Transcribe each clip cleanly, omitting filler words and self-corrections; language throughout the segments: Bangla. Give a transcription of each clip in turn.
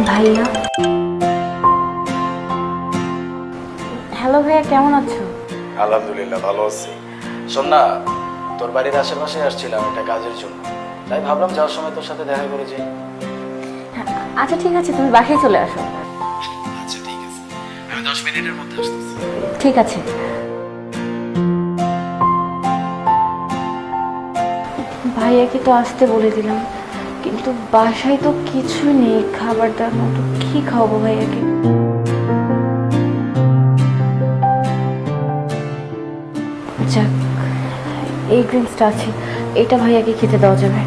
ভাইয়া। হ্যালো ভাইয়া, কেমন আছো? আলহামদুলিল্লাহ ভালো আছি। শোন না, তোর বাড়ির আশেপাশে আসছিলাম একটা কাজের জন্য, তাই ভাবলাম যাওয়ার সময় তোর সাথে দেখা করে যাই। আচ্ছা ঠিক আছে, তুমি বাসায় চলে আসো। আচ্ছা ঠিক আছে, আমি 10 মিনিটের মধ্যে আসতেছি। ঠিক আছে। ভাইয়াকে তো আসতে বলে দিলাম, কিন্তু বাসায় তো কিছু নেই খাবার দেওয়ার মতো। কি খাওয়াবো ভাইয়াকে? যাক, এই ড্রিঙ্কসটা আছে, এটা ভাইয়াকে খেতে দেওয়া যাবে।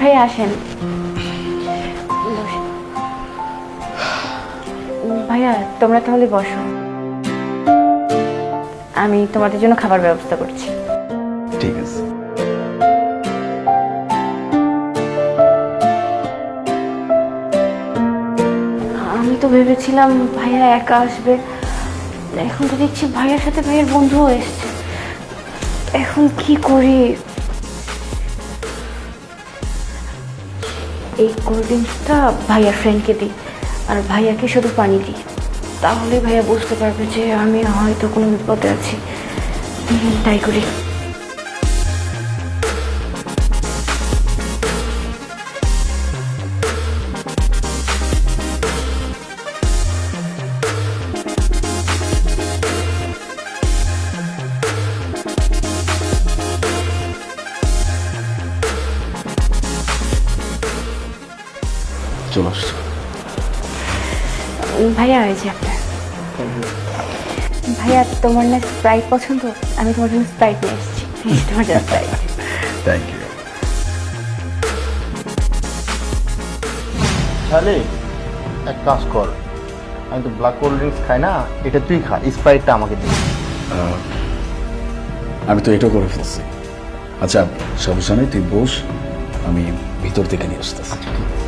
ভাইয়া আসেন, বসেন। ভাইয়া তোমরা তাহলে বসো, আমি তোমাদের জন্য খাবার ব্যবস্থা করছি। ঠিক আছে। আমি তো ভেবেছিলাম ভাইয়া একা আসবে, এখন তো দেখছি ভাইয়ার সাথে ভাইয়ের বন্ধুও এসছে। এখন কি করি? এই কোল্ড ড্রিঙ্কসটা ভাইয়ার ফ্রেন্ডকে দিই, আর ভাইয়াকে শুধু পানি দিই, তাহলে ভাইয়া বুঝতে পারবে যে আমি হয়তো কোনো বিপদে আছি। তাই করি। চলে আসছো? ভাইয়া এই যে আপনার। ভাইয়া তোমার না স্প্রাইট পছন্দ? আমি তোমার জন্য স্প্রাইট নিয়ে এসেছি। তোমার জন্য স্প্রাইট। Thank you. তাহলে এক কাজ কর, আমি তো ব্ল্যাক কোল্ড ড্রিঙ্কস খাই না, এটা তুই খা, স্প্রাইটটা আমাকে দে। আমি তো এটাও করে ফেলছি। আচ্ছা সমস্যা নেই, তুই বস, আমি ভিতর থেকে নিয়ে আসতেছি। আচ্ছা ঠিক আছে।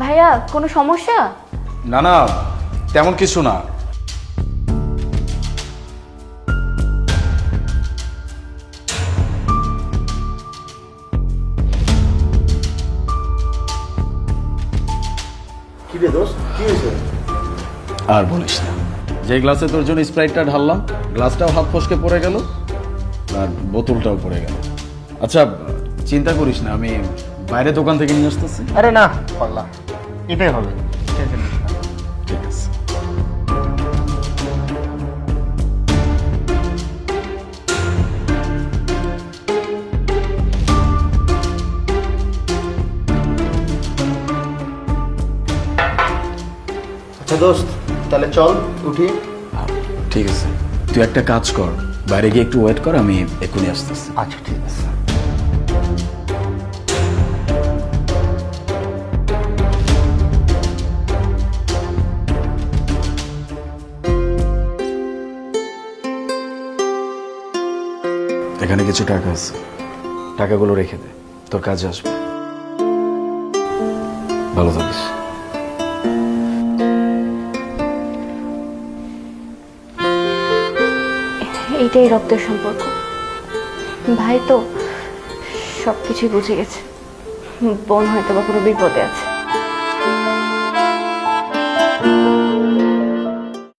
ভাইয়া কোনো সমস্যা? না না, তেমন কিছু না। কি রে দোস্ত, কি হয়েছে? আর বলিস না, যে গ্লাসে তোর জন্য স্প্রাইটটা ঢাললাম, গ্লাসটাও হাত ফসকে পড়ে গেল, আর বোতলটাও পড়ে গেল। আচ্ছা চিন্তা করিস না, আমি বাইরে দোকান থেকে নিয়ে আসতেছি। আরে না পাগলা, এটাই হবে, টেনশন নিস না। ঠিক আছে। আচ্ছা দোস্ত, তাহলে চল উঠি। ঠিক আছে, তুই একটা কাজ কর, বাইরে গিয়ে একটু ওয়েট কর, আমি এক্ষুনি আসতেছি। আচ্ছা ঠিক আছে। এখানে কিছু টাকা আছে, টাকাগুলো রেখে দে, তোর কাজে আসবে। ভালো থাকিস। এইটাই রক্তের সম্পর্ক। ভাই তো সব কিছুই বুঝে গেছে, বোন হয়তো বা কোনো বিপদে আছে।